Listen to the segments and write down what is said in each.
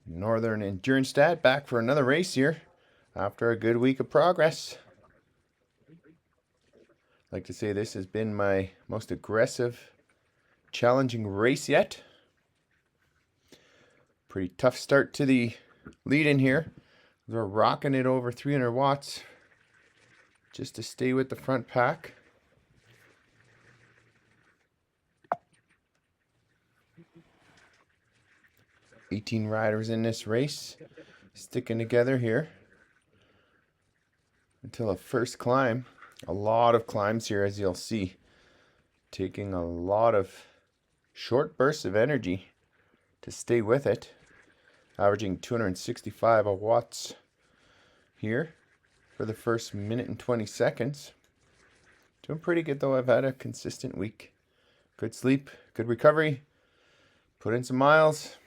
Northern Endurance Stat back for another race here after a good week of progress. I'd like to say this has been my most aggressive, challenging race yet. Pretty tough start to the lead in here. We're rocking it over 300 watts just to stay with the front pack. $18 riders in this race, sticking together here until a first climb. A lot of climbs here, as you'll see, taking a lot of short bursts of energy to stay with it, averaging 265 watts here for the first minute and 20 seconds. Doing pretty good though. I've had a consistent week. Good sleep, good recovery, put in some miles.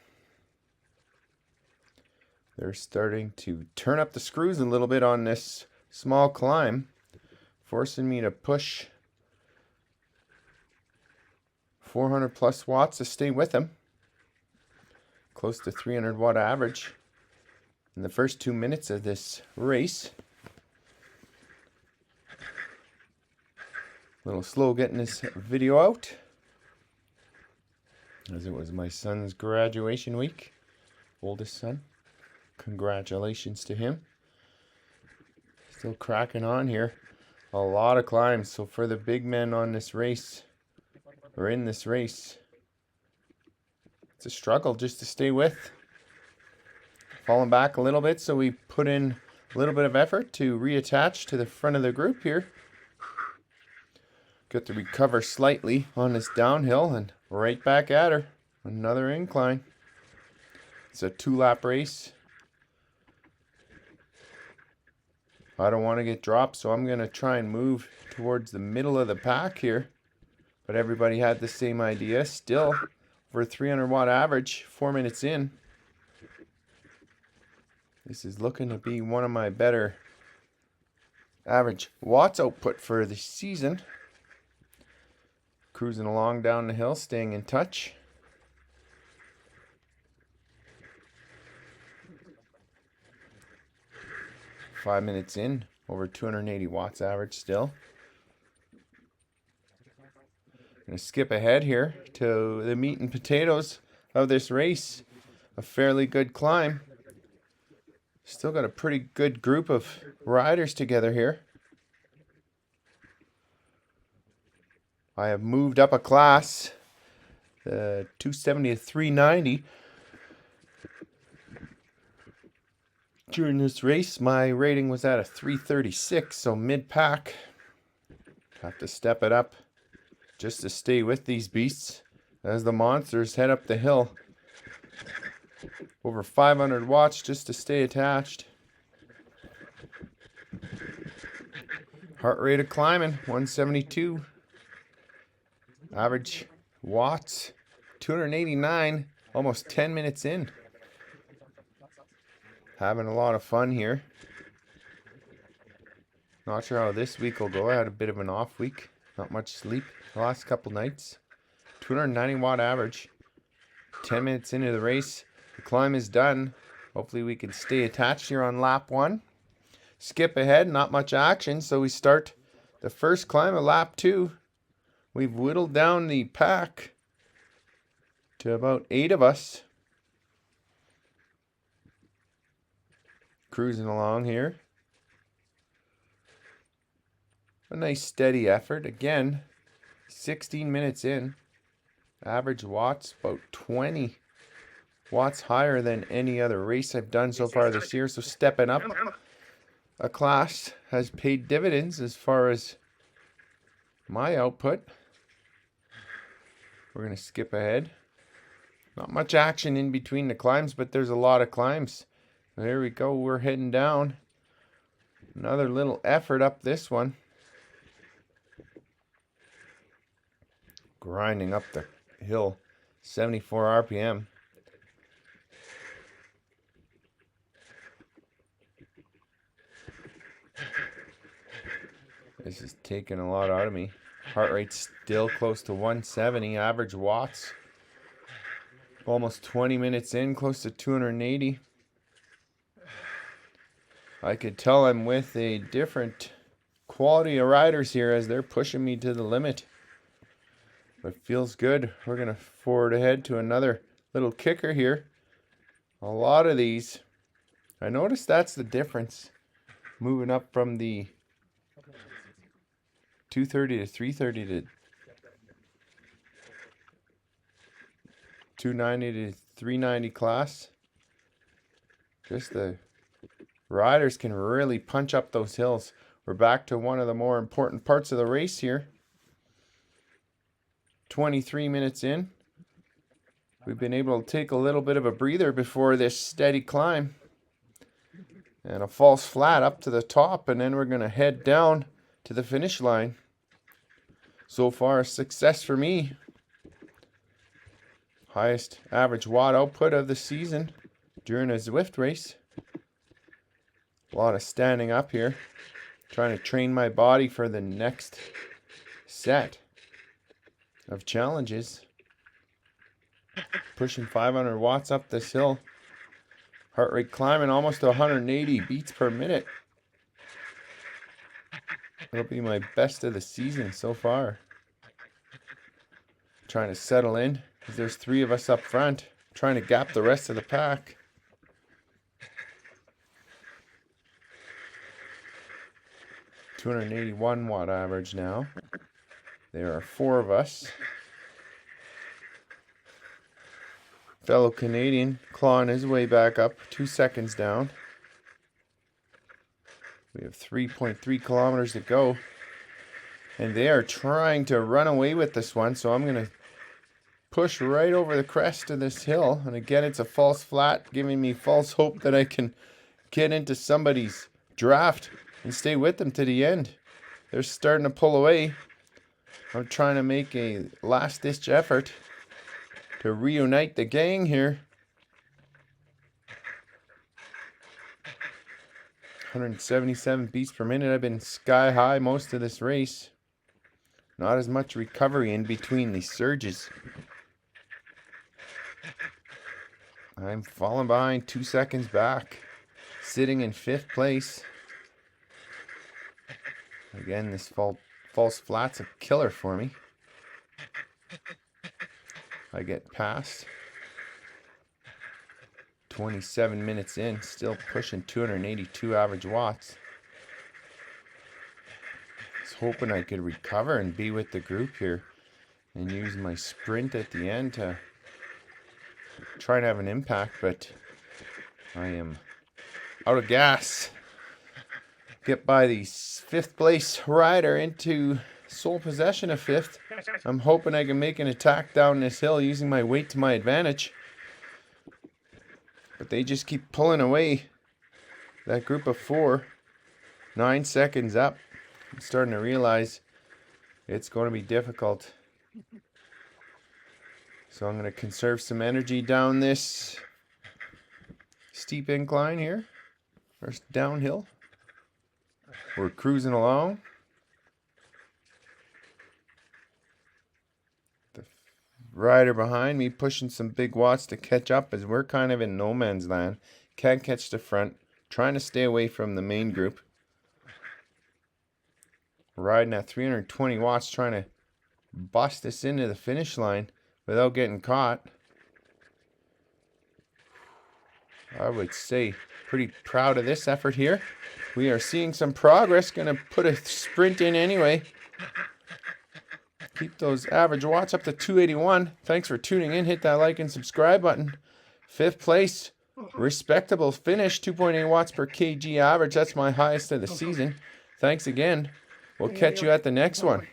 They're starting to turn up the screws a little bit on this small climb, forcing me to push 400 plus watts to stay with them. Close to 300 watt average in the first 2 minutes of this race. A little slow getting this video out, as it was my son's graduation week, oldest son. Congratulations to him. Still cracking on here. A lot of climbs. So for the big men on this race, or in this race, it's a struggle just to stay with. Falling back a little bit, so we put in a little bit of effort to reattach to the front of the group here. Got to recover slightly on this downhill and right back at her. Another incline. It's a 2-lap race. I don't want to get dropped, so I'm going to try and move towards the middle of the pack here. But everybody had the same idea. Still, for a 300 watt average, 4 minutes in. This is looking to be one of my better average watts output for the season. Cruising along down the hill, staying in touch. Five minutes in, over 280 watts average still. Gonna skip ahead here to the meat and potatoes of this race. A fairly good climb. Still got a pretty good group of riders together here. I have moved up a class, 270 to 390. During this race, my rating was at a 336, so mid-pack. Have to step it up just to stay with these beasts as the monsters head up the hill. Over 500 watts just to stay attached. Heart rate of climbing, 172. Average watts, 289, almost 10 minutes in. Having a lot of fun here. Not sure how this week will go. I had a bit of an off week. Not much sleep the last couple nights. 290 watt average. 10 minutes into the race. The climb is done. Hopefully we can stay attached here on lap 1. Skip ahead, not much action. So we start the first climb of lap 2. We've whittled down the pack to about 8 of us. Cruising along here. A nice steady effort. Again, 16 minutes in. Average watts about 20 watts higher than any other race I've done so far this year. So stepping up a class has paid dividends as far as my output. We're going to skip ahead. Not much action in between the climbs, but there's a lot of climbs. There we go. We're heading down. Another little effort up this one. Grinding up the hill. 74 RPM. This is taking a lot out of me. Heart rate's still close to 170. Average watts Almost 20 minutes in, close to 280. I could tell I'm with a different quality of riders here as they're pushing me to the limit. But feels good. We're going to forward ahead to another little kicker here. A lot of these, I noticed that's the difference. Moving up from the 230 to 330 to 290 to 390 class. Just the riders can really punch up those hills. We're back to one of the more important parts of the race here. 23 minutes in. We've been able to take a little bit of a breather before this steady climb. And a false flat up to the top, and then we're going to head down to the finish line. So far, a success for me. Highest average watt output of the season during a Zwift race. A lot of standing up here, trying to train my body for the next set of challenges. Pushing 500 watts up this hill. Heart rate climbing almost to 180 beats per minute. It'll be my best of the season so far. Trying to settle in. There's 3 of us up front, trying to gap the rest of the pack. $281 watt average now. There are 4 of us. Fellow Canadian clawing his way back up, 2 seconds down. We have 3.3 kilometers to go. And they are trying to run away with this one, so I'm going to push right over the crest of this hill. And again, it's a false flat, giving me false hope that I can get into somebody's draft and stay with them to the end. They're starting to pull away. I'm trying to make a last-ditch effort to reunite the gang here. 177 beats per minute. I've been sky high most of this race. Not as much recovery in between these surges. I'm falling behind, 2 seconds back. Sitting in 5th place. Again, this false flat's a killer for me. I get past. 27 minutes in, still pushing 282 average watts. I was hoping I could recover and be with the group here and use my sprint at the end to try and have an impact, but I am out of gas. Get by the 5th place rider into sole possession of 5th. I'm hoping I can make an attack down this hill using my weight to my advantage. But they just keep pulling away. That group of 4. 9 seconds up. I'm starting to realize it's going to be difficult. So I'm going to conserve some energy down this steep incline here. Or downhill. We're cruising along. The rider behind me pushing some big watts to catch up as we're kind of in no man's land. Can't catch the front. Trying to stay away from the main group. Riding at 320 watts trying to bust us into the finish line without getting caught. I would say pretty proud of this effort here. We are seeing some progress. Going to put a sprint in anyway. Keep those average watts up to 281. Thanks for tuning in. Hit that like and subscribe button. 5th place. Respectable finish. 2.8 watts per kg average. That's my highest of the season. Thanks again. We'll catch you at the next one.